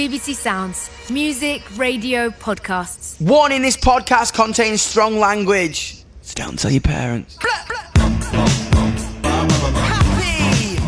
BBC Sounds. Music, radio, podcasts. Warning, this podcast contains strong language, so don't tell your parents.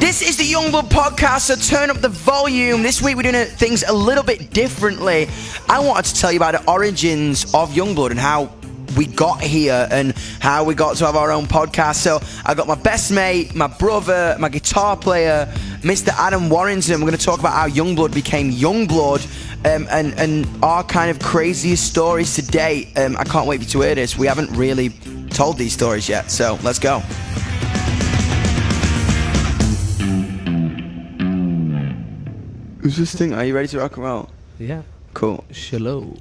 This is the Youngblood podcast, so turn up the volume. This week we're doing things a little bit differently. I wanted to tell you about the origins of Youngblood and how we got here and how we got to have our own podcast. So I got my best mate, my brother, my guitar player, Mr. Adam Warrington. We're going to talk about how Youngblood became Youngblood and our kind of craziest stories to date. I can't wait for you to hear this. We haven't really told these stories yet, so let's go. Who's this thing? Are you ready to rock and roll? Yeah. Cool. Shallow.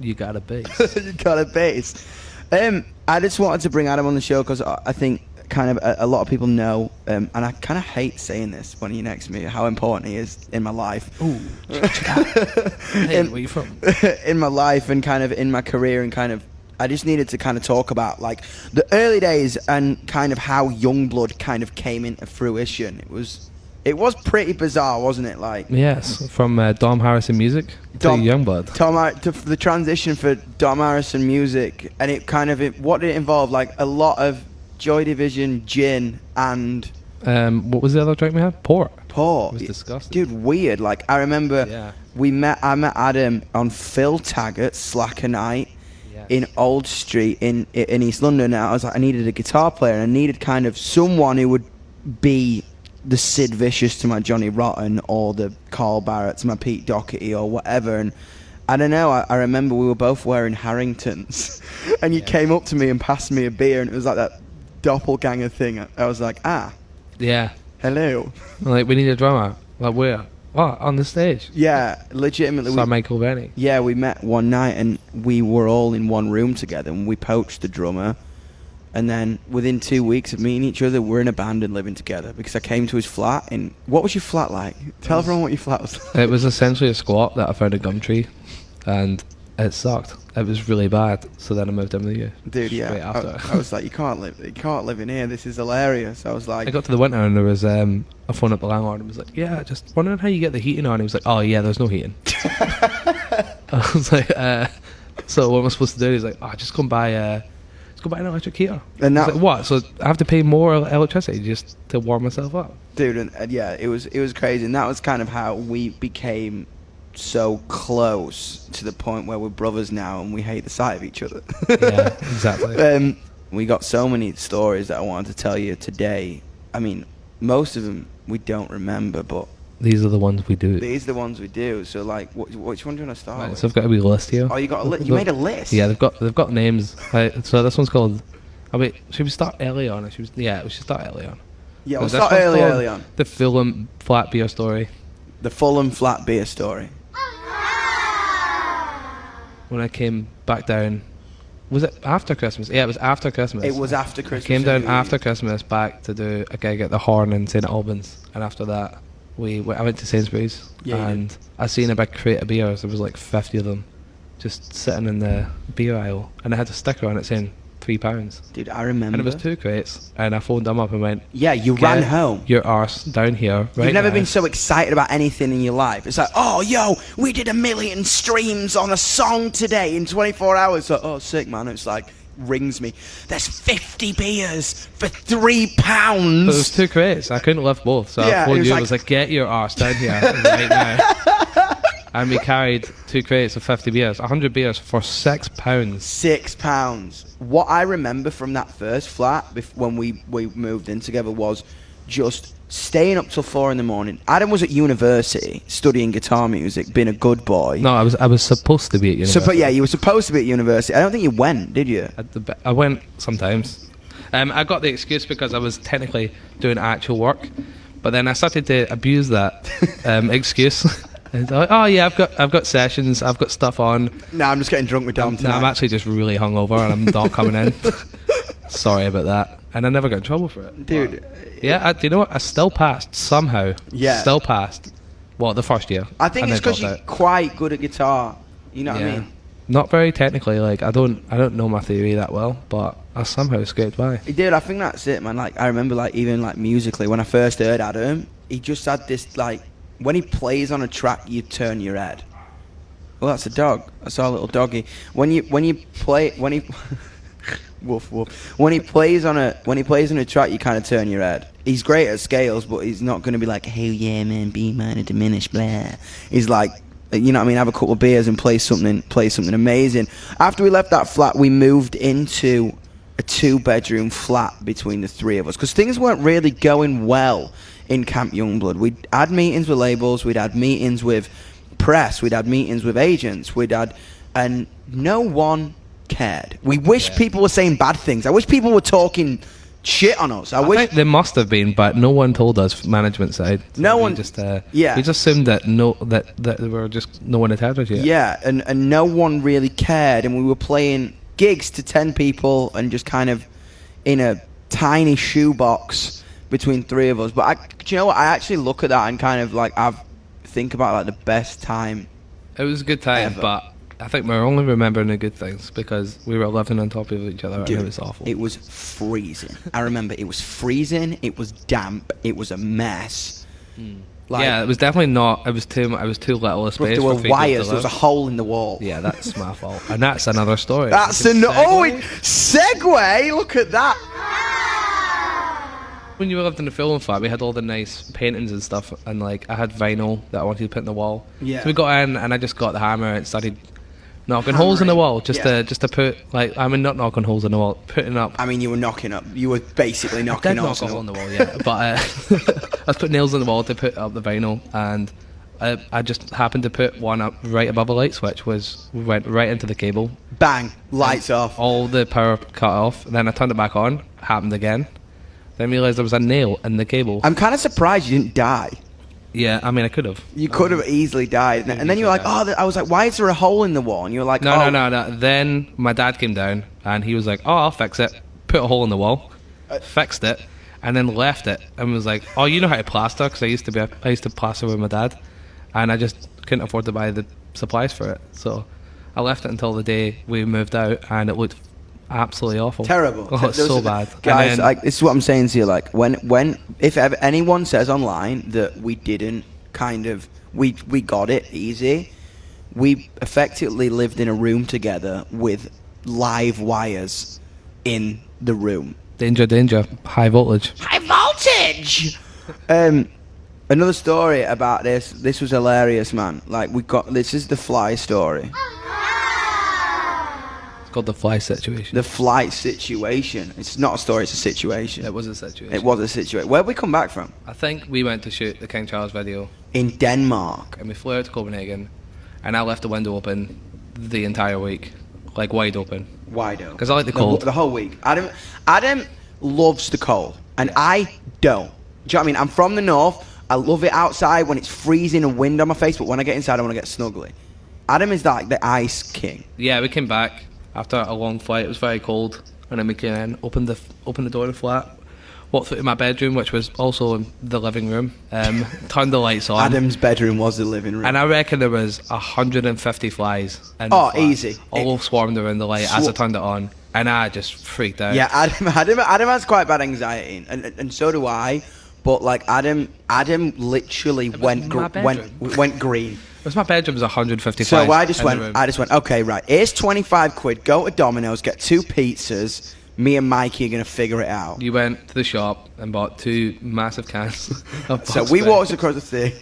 You got a bass. You got a bass. I just wanted to bring Adam on the show because I think kind of a lot of people know, and I kind of hate saying this when you're next to me, how important he is in my life. Ooh. Hey, where you from? In my life and kind of in my career and kind of, I just needed to kind of talk about like the early days and kind of how Youngblood kind of came into fruition. It was pretty bizarre, wasn't it? Like, yes, from Dom Harrison Music to Youngblood. To the transition for Dom Harrison Music, and what did it involve? Like a lot of Joy Division, gin, and what was the other drink we had? Port. It was disgusting. Dude, weird. Like I remember, I met Adam on Phil Taggart's Slacker Night in Old Street in East London. And I was like, I needed a guitar player, and I needed kind of someone who would be the Sid Vicious to my Johnny Rotten, or the Carl Barrett to my Pete Doherty, or whatever. And I don't know, I remember we were both wearing Harringtons and you came up to me and passed me a beer, and it was like that doppelganger thing. I was like, yeah, hello. Like, we need a drummer. Like, where? What, on the stage? Yeah, legitimately. So Michael Benny. Yeah, we met one night and we were all in one room together, and we poached the drummer. And then within 2 weeks of meeting each other, we're in a band and living together, because I came to his flat. And what was your flat like? Tell everyone what your flat was like. It was essentially a squat that I found in Gumtree, and it sucked. It was really bad. So then I moved in with you. Dude, yeah. After. I was like, you can't live in here. This is hilarious. I was like, I got to the winter and there was a phone up the landlord and was like, yeah, just wondering how you get the heating on. He was like, oh yeah, there's no heating. I was like, so what am I supposed to do? He's like, just come buy an electric heater. And that, like, what? So I have to pay more electricity just to warm myself up? Dude, and yeah, it was crazy, and that was kind of how we became so close, to the point where we're brothers now and we hate the sight of each other. Yeah, exactly. We got so many stories that I wanted to tell you today. I mean, most of them we don't remember, but these are the ones we do. These are the ones we do. So, like, which one do you want to start with? So I've got a wee list here. Oh, you got a list? You made a list? Yeah, they've got names. Right, so this one's called... Oh, wait, should we start early on? We should start early on. Yeah, we'll start early on. The Fulham Flat Beer Story. The Fulham Flat Beer Story. When I came back down... Was it after Christmas? Yeah, it was after Christmas. It was after Christmas. I came down after Christmas back to do a gig at the Horn in St Albans. And after that, I went to Sainsbury's, and I seen a big crate of beers. There was like 50 of them just sitting in the beer aisle, and it had a sticker on it saying £3. Dude, I remember. And it was 2 crates, and I phoned them up and went, yeah, you ran home. Your arse down here right You've never now. been so excited about anything in your life. It's like, oh, yo, we did 1 million streams on a song today in 24 hours. So, oh, sick, man. It's like, rings me. There's 50 beers for £3. But it was 2 crates. I couldn't lift both, so I phoned you. I was like, get your arse down here right now. And we carried 2 crates of 50 beers, 100 beers for £6. £6. What I remember from that first flat, when we moved in together, was just staying up till 4 a.m. Adam was at university studying guitar music, being a good boy. No, I was supposed to be at university. But yeah, you were supposed to be at university. I don't think you went, did you? I went sometimes. I got the excuse because I was technically doing actual work, but then I started to abuse that excuse. And like, oh yeah, I've got sessions, I've got stuff on. No, I'm just getting drunk with Dom tonight. No, I'm actually just really hungover and I'm not coming in. Sorry about that. And I never got in trouble for it. Dude. Yeah, do you know what? I still passed somehow. Yeah. Still passed. Well, the first year. I think it's because you're quite good at guitar. You know what I mean? Not very technically. Like I don't know my theory that well, but I somehow scraped by. Dude, I think that's it, man. Like I remember, like even like musically, when I first heard Adam, he just had this like when he plays on a track, you turn your head. Well, that's a dog. I saw a little doggy. When he woof woof. When he plays on a track, you kind of turn your head. He's great at scales, but he's not going to be like, "Hell yeah, man, B minor diminished, blah." He's like, you know what I mean, have a couple of beers and play something amazing. After we left that flat, we moved into a 2-bedroom flat between the three of us because things weren't really going well in Camp Youngblood. We'd had meetings with labels, we'd had meetings with press, we'd had meetings with agents, and no one cared. We wish people were saying bad things. I wish people were talking shit on us. I wish think there must have been, but no one told us, management side. So no one we just assumed that there were just no one had heard us yet. Yeah, and no one really cared, and we were playing gigs to 10 people and just kind of in a tiny shoebox between three of us. But do you know what? I actually look at that and kind of like think about like the best time. It was a good time, ever. but I think we're only remembering the good things because we were living on top of each other. Dude, and it was awful. It was freezing. I remember it was freezing. It was damp. It was a mess. Like, yeah, it was definitely not. It was too little a space. There were for people wires. to There was a live. hole in the wall. Yeah, that's my fault, and that's another story. That's We can segue. Look at that. When you lived in the film flat, we had all the nice paintings and stuff, and like I had vinyl that I wanted to put in the wall. Yeah. So we got in, and I just got the hammer and started knocking holes in the wall, just to put not knocking holes in the wall, putting up. I mean, you were knocking up. You were basically knocking I did holes knock a in hole in the wall, yeah. But I was putting nails in the wall to put up the vinyl, and I just happened to put one up right above a light switch. Went right into the cable. Bang! Lights off. All the power cut off. Then I turned it back on. Happened again. Then realised there was a nail in the cable. I'm kind of surprised you didn't die. Yeah, I mean, I could have. You could have easily died. And then you were like, I was like, why is there a hole in the wall? And you were like, No. Then my dad came down and he was like, "Oh, I'll fix it." Put a hole in the wall, fixed it, and then left it and was like, "Oh, you know how to plaster?" Because I used to plaster with my dad, and I just couldn't afford to buy the supplies for it. So I left it until the day we moved out, and it looked absolutely awful. Terrible. Oh, it's so bad. Guys, And then, like, this is what I'm saying to you. Like, if ever anyone says online that we didn't we got it easy, we effectively lived in a room together with live wires in the room. danger, high voltage. High voltage! Another story about this. This was hilarious, man. Like, this is the fly story. It's called the fly situation. The flight situation. It's not a story, it's a situation. It was a situation. It was a situation. Where'd we come back from? I think we went to shoot the King Charles video, In Denmark. and we flew out to Copenhagen, and I left the window open the entire week, like wide open. Wide open. 'Cause I like the cold. The whole week. Adam loves the cold, and I don't. Do you know what I mean? I'm from the north. I love it outside when it's freezing and wind on my face, but when I get inside, I want to get snuggly. Adam is like the ice king. Yeah, we came back after a long flight. It was very cold, and then we came in, opened the door of the flat, walked through to my bedroom, which was also in the living room. Turned the lights on. Adam's bedroom was the living room. And I reckon there was 150 flies in the flat, easy. all swarmed around the light as I turned it on, and I just freaked out. Yeah, Adam has quite bad anxiety, and so do I. But like Adam literally went green. It was my bedroom was 150 So flies. I just went, okay, right. Here's 25 quid. Go to Domino's, get 2 pizzas. Me and Mikey are gonna figure it out. You went to the shop and bought 2 massive cans of So bug we spray. walked across the thing.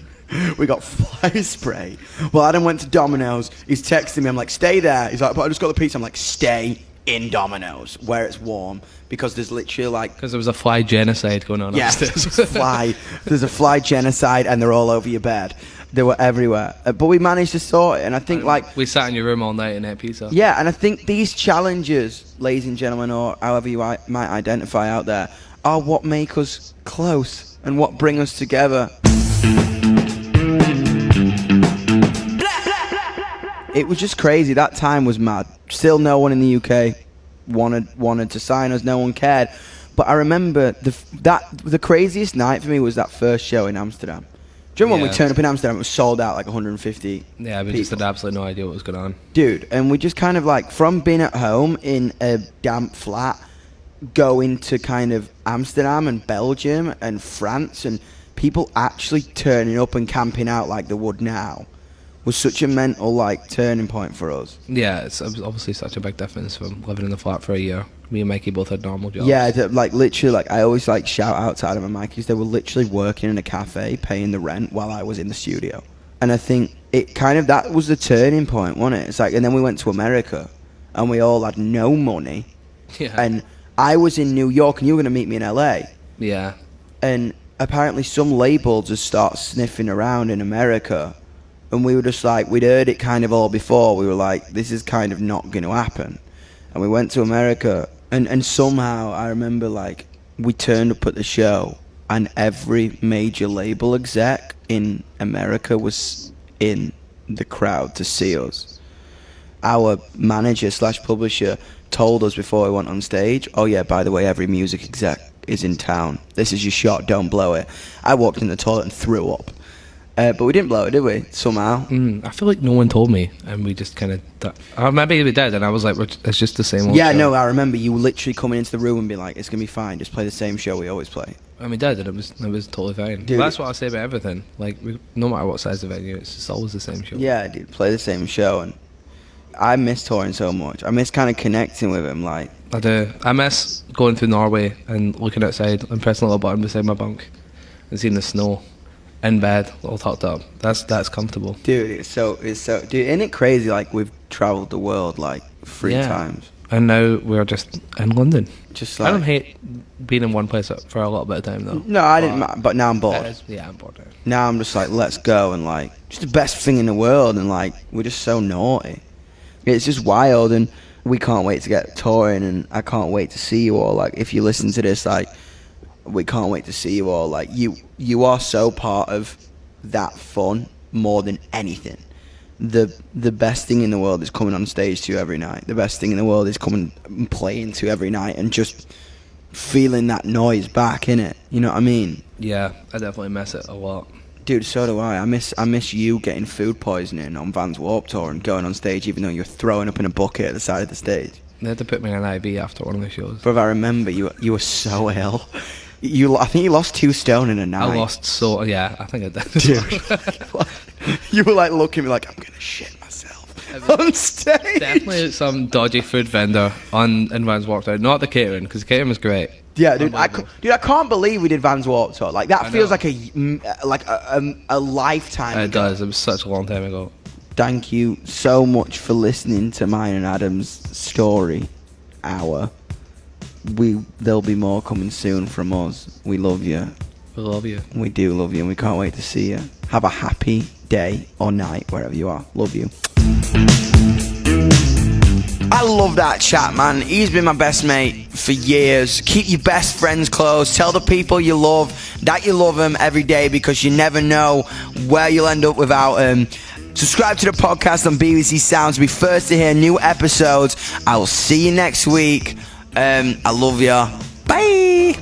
We got fly spray. Well, Adam went to Domino's. He's texting me. I'm like, stay there. He's like, but I just got the pizza. I'm like, stay in Domino's where it's warm because there's literally like. Because there was a fly genocide going on Yes, upstairs. there's a fly genocide and they're all over your bed. They were everywhere. But we managed to sort it. And I think like. We sat in your room all night and ate pizza. Yeah, and I think these challenges, ladies and gentlemen, or however you might identify out there, are what make us close and what bring us together. It was just crazy. That time was mad. Still no one in the UK wanted to sign us. No one cared. But I remember the craziest night for me was that first show in Amsterdam. Do you remember when we turned up in Amsterdam? It was sold out like 150 Yeah, we people. just had absolutely no idea what was going on. Dude, and we just kind of like, from being at home in a damp flat, going to kind of Amsterdam and Belgium and France and people actually turning up and camping out like they would now was such a mental like turning point for us. Yeah, it's obviously such a big difference from living in the flat for a year. Me and Mikey both had normal jobs. Yeah, like literally, like I always like shout out to Adam and Mikey because they were literally working in a cafe, paying the rent while I was in the studio. And I think it kind of, that was the turning point, wasn't it? It's like, and then we went to America, and we all had no money. Yeah. And I was in New York, and you were going to meet me in LA. Yeah. And apparently some labels just start sniffing around in America. And we were just like, we'd heard it kind of all before. We were like, this is kind of not going to happen. And we went to America, and somehow I remember like we turned up at the show, and every major label exec in America was in the crowd to see us. Our manager / publisher told us before we went on stage, oh yeah, by the way, every music exec is in town. This is your shot, don't blow it. I walked in the toilet and threw up. But we didn't blow it, did we? Somehow. I feel like no one told me, and we just kind of... maybe we did, and I was like, it's just the same old Yeah, show. no, I remember you literally coming into the room and being like, it's going to be fine, just play the same show we always play. And we did, and it was totally fine. Dude, that's what I say about everything. Like, no matter what size of venue, it's just always the same show. Yeah, dude, play the same show, and I miss touring so much. I miss kind of connecting with him, like... I do. I miss going through Norway and looking outside and pressing a little button beside my bunk and seeing the snow. In bed, all tucked up. That's comfortable. Dude, it's so dude, isn't it crazy, like we've travelled the world like 3 times. And now we're just in London. Just like, I don't hate being in one place for a little bit of time though. No, I didn't, but now I'm bored. Yeah, I'm bored now. Now I'm just like, let's go, and like, just the best thing in the world, and like, we're just so naughty. It's just wild, and we can't wait to get touring, and I can't wait to see you all. Like, if you listen to this, like, we can't wait to see you all. Like, you are so part of that fun more than anything. The best thing in the world is coming on stage to you every night. The best thing in the world is coming and playing to you every night and just feeling that noise back, innit? You know what I mean? Yeah, I definitely miss it a lot. Dude, so do I. I miss you getting food poisoning on Vans Warped Tour and going on stage even though you're throwing up in a bucket at the side of the stage. They had to put me in an IV after one of the shows. Brother, I remember you were so ill. I think you lost 2 stone in a night. I lost I think I did. Dude, you were like looking at me like, I'm gonna shit myself on stage. Definitely some dodgy food vendor in Vans Walked Out. Not the catering, because the catering was great. Yeah, dude, I can't believe we did Vans Warped Tour. Like, that feels like a lifetime ago. It does. It was such a long time ago. Thank you so much for listening to mine and Adam's story hour. There'll be more coming soon from us. We love you. We love you. We do love you, and we can't wait to see you. Have a happy day or night wherever you are. Love you. I love that chat, man. He's been my best mate for years. Keep your best friends close. Tell the people you love that you love them every day, because you never know where you'll end up without them. Subscribe to the podcast on BBC Sounds to be first to hear new episodes. I will see you next week. I love ya. Bye.